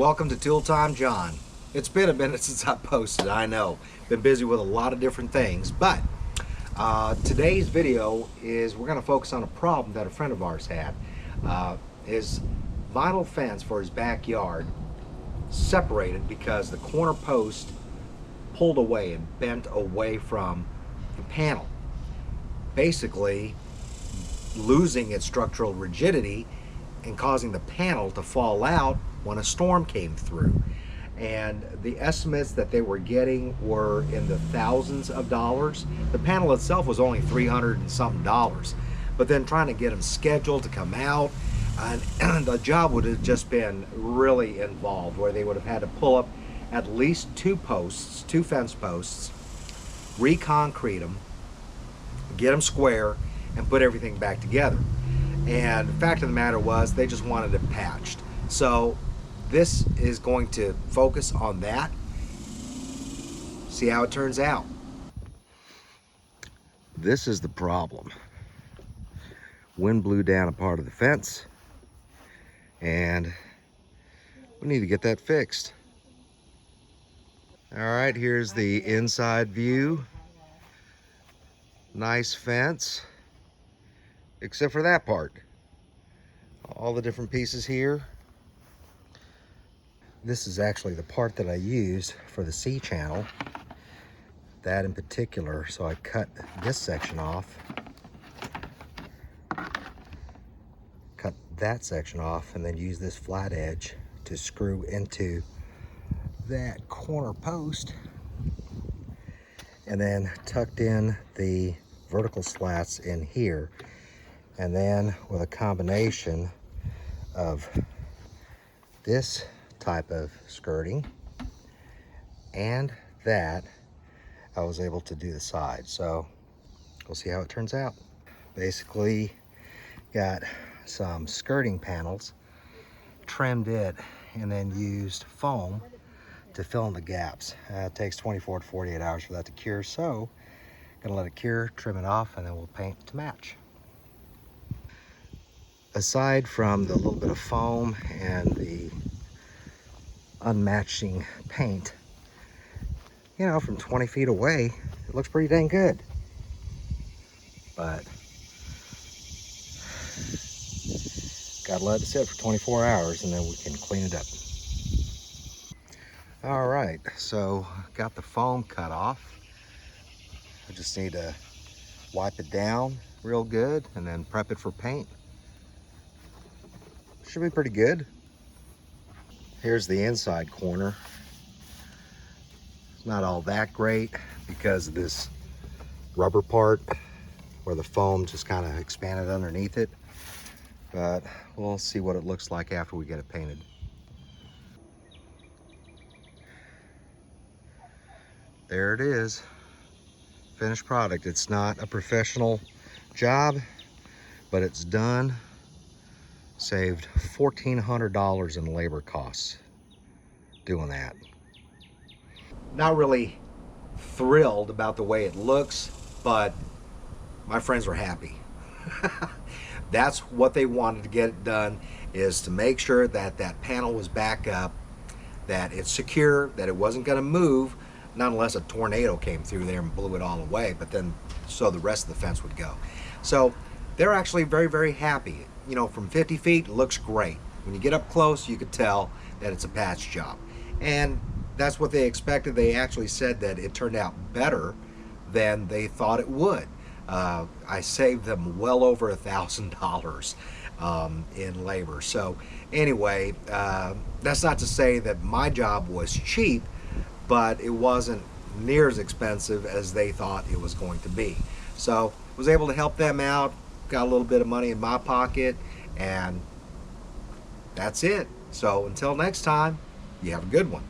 Welcome to Tool Time John. It's been a minute since I posted, I know. Been busy with a lot of different things, but today's video is we're going to focus on a problem that a friend of ours had. His vinyl fence for his backyard separated because the corner post pulled away and bent away from the panel, basically losing its structural rigidity and causing the panel to fall out when a storm came through. And the estimates that they were getting were in the thousands of dollars. The panel itself was only $300 and something dollars, but then trying to get them scheduled to come out, and the job would have just been really involved, where they would have had to pull up at least two fence posts, reconcrete them, get them square, and put everything back together. And the fact of the matter was, they just wanted it patched. So this is going to focus on that, see how it turns out. This is the problem. Wind blew down a part of the fence, and we need to get that fixed. All right, here's the inside view. Nice fence, except for that part. All the different pieces here. This is actually the part that I used for the C channel, that in particular. So I cut this section off, cut that section off, and then use this flat edge to screw into that corner post, and then tucked in the vertical slats in here. And then with a combination of this type of skirting and that, I was able to do the side. So we'll see how it turns out. Basically got some skirting panels, trimmed it, and then used foam to fill in the gaps. It takes 24 to 48 hours for that to cure, so gonna let it cure, trim it off, and then we'll paint to match. Aside from the little bit of foam and the unmatching paint, you know, from 20 feet away, it looks pretty dang good. But gotta let it sit for 24 hours and then we can clean it up. All right, so got the foam cut off. I just need to wipe it down real good and then prep it for paint. Should be pretty good. Here's the inside corner. It's not all that great because of this rubber part where the foam just kind of expanded underneath it, but we'll see what it looks like after we get it painted. There it is, finished product. It's not a professional job, but it's done. Saved $1,400 in labor costs doing that. Not really thrilled about the way it looks, but my friends were happy. That's what they wanted to get it done, is to make sure that that panel was back up, that it's secure, that it wasn't going to move, not unless a tornado came through there and blew it all away, but then so the rest of the fence would go. So they're actually very, very happy. You know, from 50 feet, it looks great. When you get up close, you could tell that it's a patch job. And that's what they expected. They actually said that it turned out better than they thought it would. I saved them well over $1,000 in labor. So anyway, that's not to say that my job was cheap, but it wasn't near as expensive as they thought it was going to be. So I was able to help them out, got a little bit of money in my pocket, and that's it. So until next time, you have a good one.